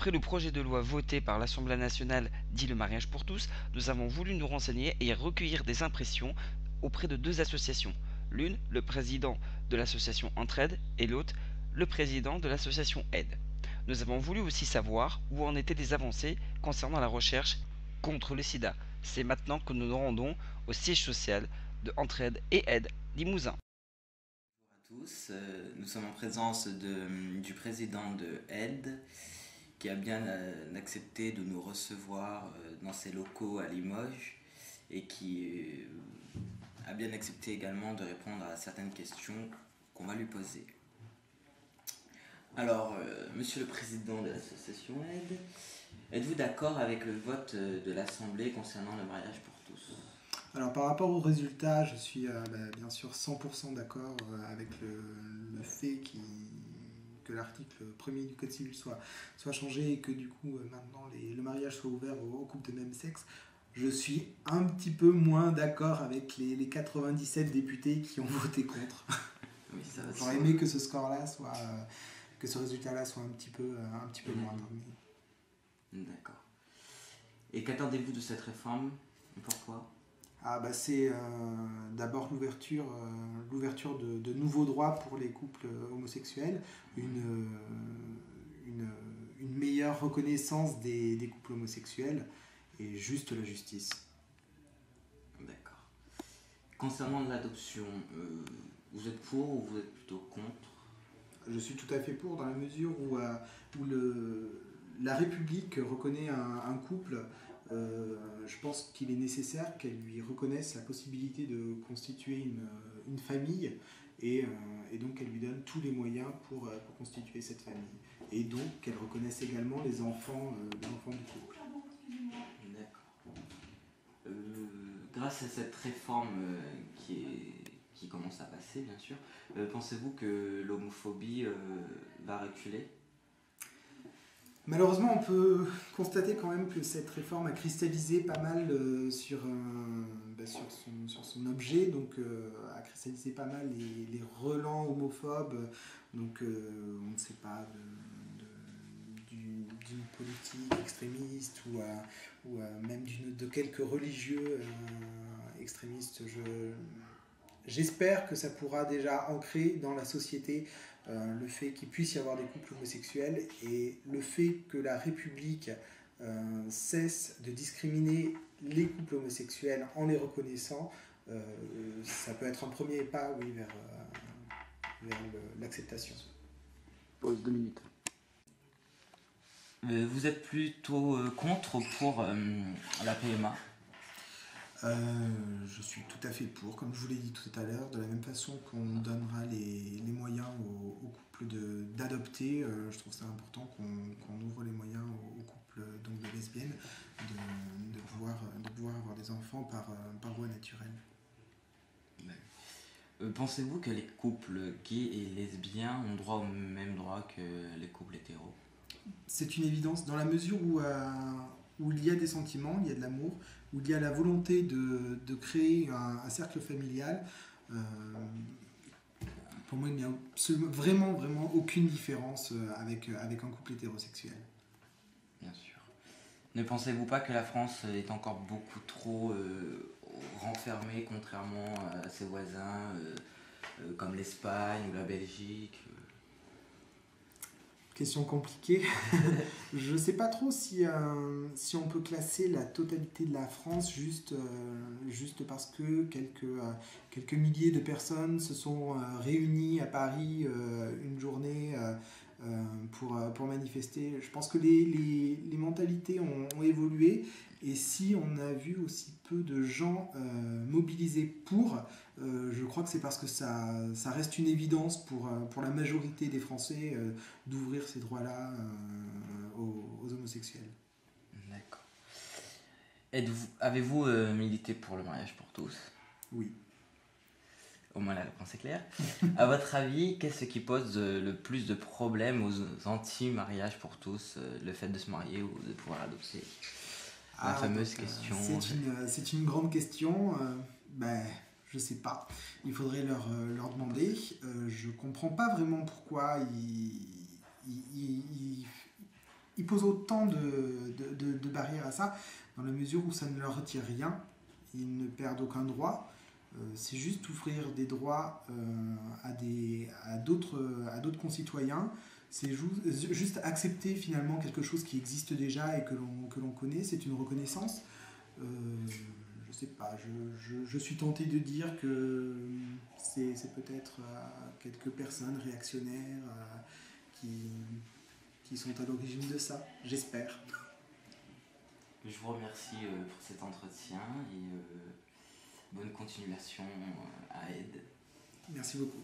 Après le projet de loi voté par l'Assemblée nationale dit le mariage pour tous, nous avons voulu nous renseigner et recueillir des impressions auprès de deux associations. L'une, le président de l'association Entraide, et l'autre, le président de l'association Aide. Nous avons voulu aussi savoir où en étaient les avancées concernant la recherche contre le sida. C'est maintenant que nous nous rendons au siège social de Entraide et Aide Limousin. Bonjour à tous, nous sommes en présence du président de AIDE qui a bien accepté de nous recevoir dans ses locaux à Limoges et qui a bien accepté également de répondre à certaines questions qu'on va lui poser. Alors, monsieur le président de l'association AIDE, êtes-vous d'accord avec le vote de l'Assemblée concernant le mariage pour tous ? Alors par rapport aux résultats, je suis bien sûr 100% d'accord avec le fait que l'article 1er du Code civil soit changé et que du coup maintenant le mariage soit ouvert aux couples de même sexe. Je suis un petit peu moins d'accord avec les 97 députés qui ont voté contre. Oui, J'aurais aimé que ce score-là soit, que ce résultat-là soit un petit peu moindre. D'accord. Et qu'attendez-vous de cette réforme ? Pourquoi ? C'est d'abord l'ouverture de nouveaux droits pour les couples homosexuels, une meilleure reconnaissance des couples homosexuels et juste la justice. D'accord. Concernant l'adoption, vous êtes pour ou vous êtes plutôt contre ? Je suis tout à fait pour dans la mesure où la République reconnaît un couple. Je pense qu'il est nécessaire qu'elle lui reconnaisse la possibilité de constituer une famille et donc qu'elle lui donne tous les moyens pour constituer cette famille. Et donc qu'elle reconnaisse également les enfants du couple. D'accord. Grâce à cette réforme qui commence à passer, bien sûr, pensez-vous que l'homophobie va reculer ? Malheureusement, on peut constater quand même que cette réforme a cristallisé pas mal sur son objet, donc a cristallisé pas mal les relents homophobes, donc on ne sait pas d'une politique extrémiste ou même de quelques religieux extrémistes. J'espère que ça pourra déjà ancrer dans la société le fait qu'il puisse y avoir des couples homosexuels et le fait que la République cesse de discriminer les couples homosexuels en les reconnaissant, ça peut être un premier pas, oui, vers l'acceptation. Pause 2 minutes. Vous êtes plutôt contre ou pour la PMA ? Je suis tout à fait pour, comme je vous l'ai dit tout à l'heure, de la même façon qu'on donnera les moyens aux couples d'adopter, je trouve ça important qu'on ouvre les moyens aux couples donc de lesbiennes de pouvoir avoir des enfants par voie naturelle. Pensez-vous que les couples gays et lesbiens ont droit aux mêmes droits que les couples hétéros ? C'est une évidence, dans la mesure où il y a des sentiments, il y a de l'amour, où il y a la volonté de créer un cercle familial. Pour moi, il n'y a vraiment aucune différence avec un couple hétérosexuel. Bien sûr. Ne pensez-vous pas que la France est encore beaucoup trop renfermée, contrairement à ses voisins, comme l'Espagne ou la Belgique ? Question compliquée. Je ne sais pas trop si on peut classer la totalité de la France juste parce que quelques milliers de personnes se sont réunies à Paris une journée pour manifester. Je pense que les mentalités ont évolué et si on a vu aussi peu de gens mobilisés pour, je crois que c'est parce que ça reste une évidence pour la majorité des Français d'ouvrir ces droits-là aux homosexuels. D'accord. Avez-vous milité pour le mariage pour tous ? Oui. Au moins la réponse est claire. À votre avis, qu'est-ce qui pose le plus de problèmes aux anti-mariage pour tous, le fait de se marier ou de pouvoir adopter ? La fameuse question. C'est une grande question. Je sais pas. Il faudrait leur demander. Je comprends pas vraiment pourquoi ils ils posent autant de barrières à ça, dans la mesure où ça ne leur retire rien, ils ne perdent aucun droit. C'est juste ouvrir des droits à d'autres concitoyens. C'est juste accepter finalement quelque chose qui existe déjà et que l'on connaît. C'est une reconnaissance. Je sais pas, je suis tenté de dire que c'est peut-être quelques personnes réactionnaires qui sont à l'origine de ça, j'espère. Je vous remercie pour cet entretien et bonne continuation à Ed. Merci beaucoup.